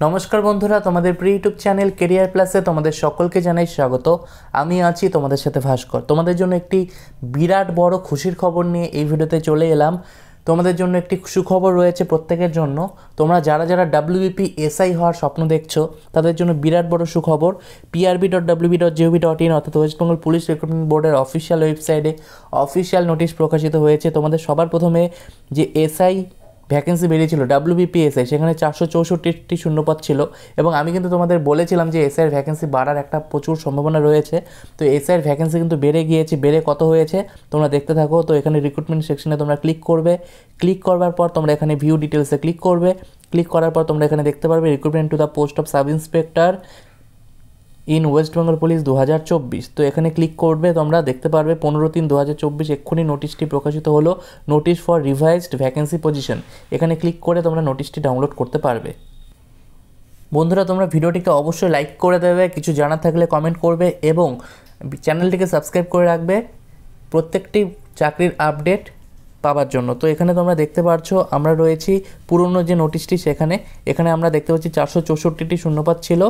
নমস্কার বন্ধুরা, তোমাদের প্রিয় ইউটিউব চ্যানেল কেরিয়ার প্লাসে তোমাদের সকলকে জানাই স্বাগত। আমি আছি তোমাদের সাথে ভাস্কর। তোমাদের জন্য একটি বিরাট বড় খুশির খবর নিয়ে এই ভিডিওতে চলে এলাম। তোমাদের জন্য একটি সুখবর রয়েছে প্রত্যেকের জন্য। তোমরা যারা যারা WBP SI হওয়ার স্বপ্ন দেখছো তাদের জন্য বিরাট বড় সুখবর। prb.wb.gov.in অর্থাৎ ওয়েস্ট বেঙ্গল পুলিশ রিক্রুটমেন্ট বোর্ডের অফিসিয়াল ওয়েবসাইটে অফিসিয়াল নোটিশ প্রকাশিত হয়েছে। তোমাদের সবার প্রথমে যে SI ভ্যাকেন্সি বেরিয়েছিল WBP SI, সেখানে 464টি শূন্যপদ ছিল এবং আমি কিন্তু তোমাদের বলেছিলাম যে SI এর ভ্যাকেন্সি বাড়ার একটা প্রচুর সম্ভাবনা রয়েছে। তো SI এর ভ্যাকেন্সি কিন্তু বেড়ে গিয়েছে। বেড়ে কত হয়েছে তোমরা দেখতে থাকো। তো এখানে রিক্রুটমেন্ট সেকশনে তোমরা ক্লিক করবে। ক্লিক করবার পর তোমরা এখানে ভিউ ডিটেলসে ক্লিক করবে। ক্লিক করার পর তোমরা এখানে দেখতে পারবে recruitment to the post of sub inspector in West Bengal police 2024। তো এখানে ক্লিক করবে, তোমরা দেখতে পারবে 15/3/2024 এক্ষুনি নোটিশটি প্রকাশিত হলো, notice for revised vacancy position. এখানে ক্লিক করে তোমরা নোটিশটি ডাউনলোড করতে পারবে। বন্ধুরা, তোমরা ভিডিওটিকে অবশ্যই লাইক করে দেবে, কিছু জানার থাকলে কমেন্ট করবে এবং চ্যানেলটিকে সাবস্ক্রাইব করে রাখবে প্রত্যেকটি চাকরির আপডেট পাওয়ার জন্য। তো এখানে তোমরা দেখতে পাচ্ছ আমরা রয়েছি পুরনো যে নোটিশটি সেখানে। এখানে আমরা দেখতে পাচ্ছি 464টি শূন্যপদ ছিল।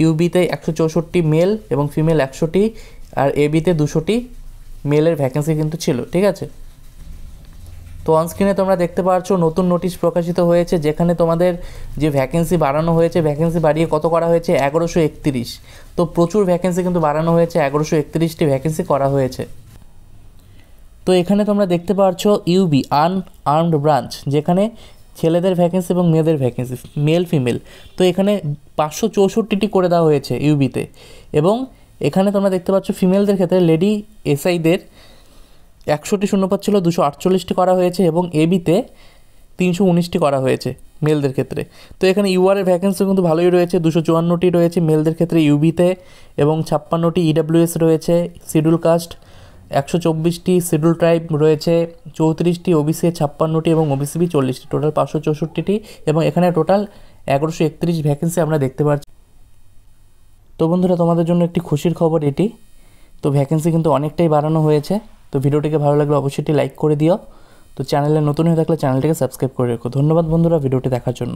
ইউবিতে 164টি মেল এবং ফিমেল 100টি, আর এবিতে 200টি মেলের ভ্যাকেন্সি কিন্তু ছিল, ঠিক আছে। তো অনস্ক্রিনে তোমরা দেখতে পাচ্ছ নতুন নোটিশ প্রকাশিত হয়েছে, যেখানে তোমাদের যে ভ্যাকেন্সি বাড়ানো হয়েছে, ভ্যাকেন্সি বাড়িয়ে কত করা হয়েছে 1131। তো প্রচুর ভ্যাকেন্সি কিন্তু বাড়ানো হয়েছে, 1131টি ভ্যাকেন্সি করা হয়েছে। তো এখানে তোমরা দেখতে পাচ্ছ ইউবি আনআর্মড ব্রাঞ্চ, যেখানে ছেলেদের ভ্যাকেন্সি এবং মেয়েদের ভ্যাকেন্সি মেল ফিমেল। তো এখানে 564টি করে দেওয়া হয়েছে ইউবিতে, এবং এখানে তোমরা দেখতে পাচ্ছ ফিমেলদের ক্ষেত্রে লেডি SIদের 100টি শূন্যপদ ছিল, 248টি করা হয়েছে, এবং এবিতে 319টি করা হয়েছে মেলদের ক্ষেত্রে। তো এখানে UR এর ভ্যাকেন্সি কিন্তু ভালোই রয়েছে, 254টি রয়েছে মেলদের ক্ষেত্রে ইউবিতে, এবং 56টি EWS রয়েছে, শিডিউল কাস্ট 124টি, শিডিউল ট্রাইব রয়েছে 34টি, OBC 56টি এবং OBCB 40টি, টোটাল 564টি, এবং এখানে টোটাল 1131 ভ্যাকেন্সি আমরা দেখতে পাচ্ছি। তো বন্ধুরা, তোমাদের জন্য একটি খুশির খবর এটি। তো ভ্যাকেন্সি কিন্তু অনেকটাই বাড়ানো হয়েছে। তো ভিডিওটিকে ভালো লাগলে অবশ্যই লাইক করে দিও। তো চ্যানেলে নতুন হয়ে থাকলে চ্যানেলটিকে সাবস্ক্রাইব করে রেখো। ধন্যবাদ বন্ধুরা ভিডিওটি দেখার জন্য।